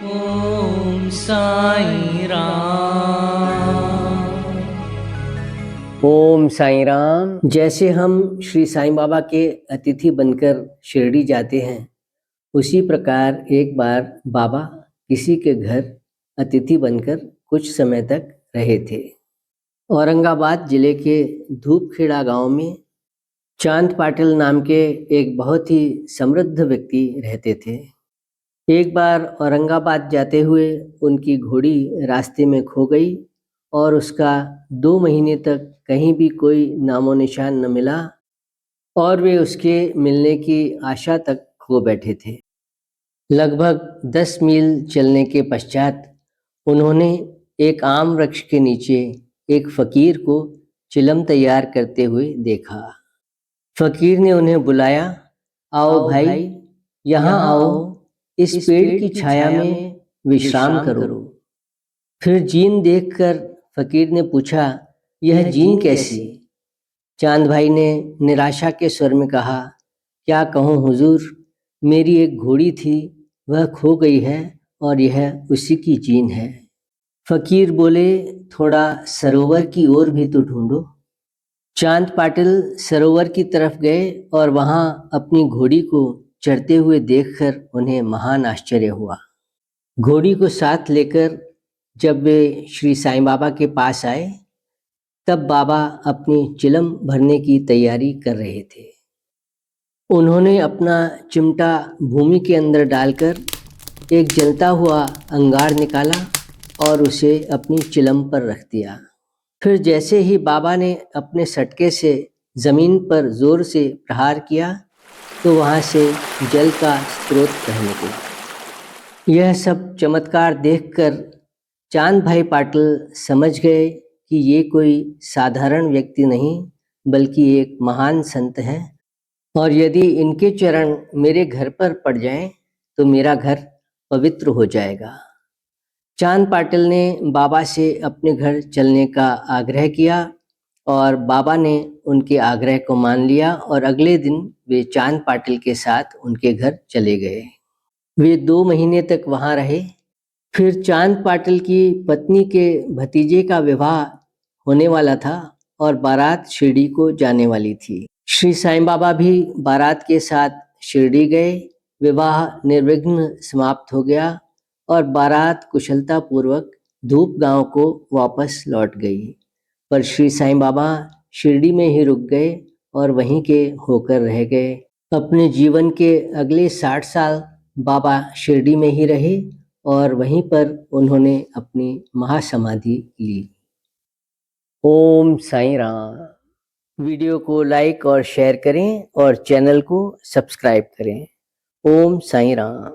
ओम साई राम। ओम साईं राम। जैसे हम श्री साईं बाबा के अतिथि बनकर शिरडी जाते हैं, उसी प्रकार एक बार बाबा किसी के घर अतिथि बनकर कुछ समय तक रहे थे। औरंगाबाद जिले के धूपखेड़ा गांव में चांद पाटिल नाम के एक बहुत ही समृद्ध व्यक्ति रहते थे। एक बार औरंगाबाद जाते हुए उनकी घोड़ी रास्ते में खो गई और उसका 2 महीने तक कहीं भी कोई नामो निशान न मिला और वे उसके मिलने की आशा तक खो बैठे थे। लगभग 10 मील चलने के पश्चात उन्होंने एक आम वृक्ष के नीचे एक फकीर को चिलम तैयार करते हुए देखा। फकीर ने उन्हें बुलाया, आओ भाई, यहाँ आओ, इस पेड़ की छाया में विश्राम करो। फिर जीन देखकर फकीर ने पूछा, यह जीन कैसी? चांद भाई ने निराशा के स्वर में कहा, क्या कहूँ हुजूर, मेरी एक घोड़ी थी, वह खो गई है और यह उसी की जीन है। फकीर बोले, थोड़ा सरोवर की ओर भी तो ढूंढो। चांद पाटिल सरोवर की तरफ गए और वहां अपनी घोड़ी को चरते हुए देखकर उन्हें महान आश्चर्य हुआ। घोड़ी को साथ लेकर जब वे श्री साईं बाबा के पास आए, तब बाबा अपनी चिलम भरने की तैयारी कर रहे थे। उन्होंने अपना चिमटा भूमि के अंदर डालकर एक जलता हुआ अंगार निकाला और उसे अपनी चिलम पर रख दिया। फिर जैसे ही बाबा ने अपने सटके से जमीन पर जोर से प्रहार किया, तो वहां से जल का स्रोत बहने लगा। यह सब चमत्कार देखकर चांद भाई पाटिल समझ गए कि ये कोई साधारण व्यक्ति नहीं, बल्कि एक महान संत है, और यदि इनके चरण मेरे घर पर पड़ जाएं, तो मेरा घर पवित्र हो जाएगा। चांद पाटिल ने बाबा से अपने घर चलने का आग्रह किया और बाबा ने उनके आग्रह को मान लिया और अगले दिन वे चांद पाटिल के साथ उनके घर चले गए। वे 2 महीने तक वहां रहे। फिर चांद पाटिल की पत्नी के भतीजे का विवाह होने वाला था और बारात शिरडी को जाने वाली थी। श्री साईं बाबा भी बारात के साथ शिरडी गए। विवाह निर्विघ्न समाप्त हो गया और बारात कुशलता पूर्वक धूप गांव को वापस लौट गई। पर श्री साईं बाबा शिरडी में ही रुक गए और वहीं के होकर रह गए। अपने जीवन के अगले 60 साल बाबा शिरडी में ही रहे और वहीं पर उन्होंने अपनी महासमाधि ली। ओम साईं राम। वीडियो को लाइक और शेयर करें और चैनल को सब्सक्राइब करें। ओम साईं राम।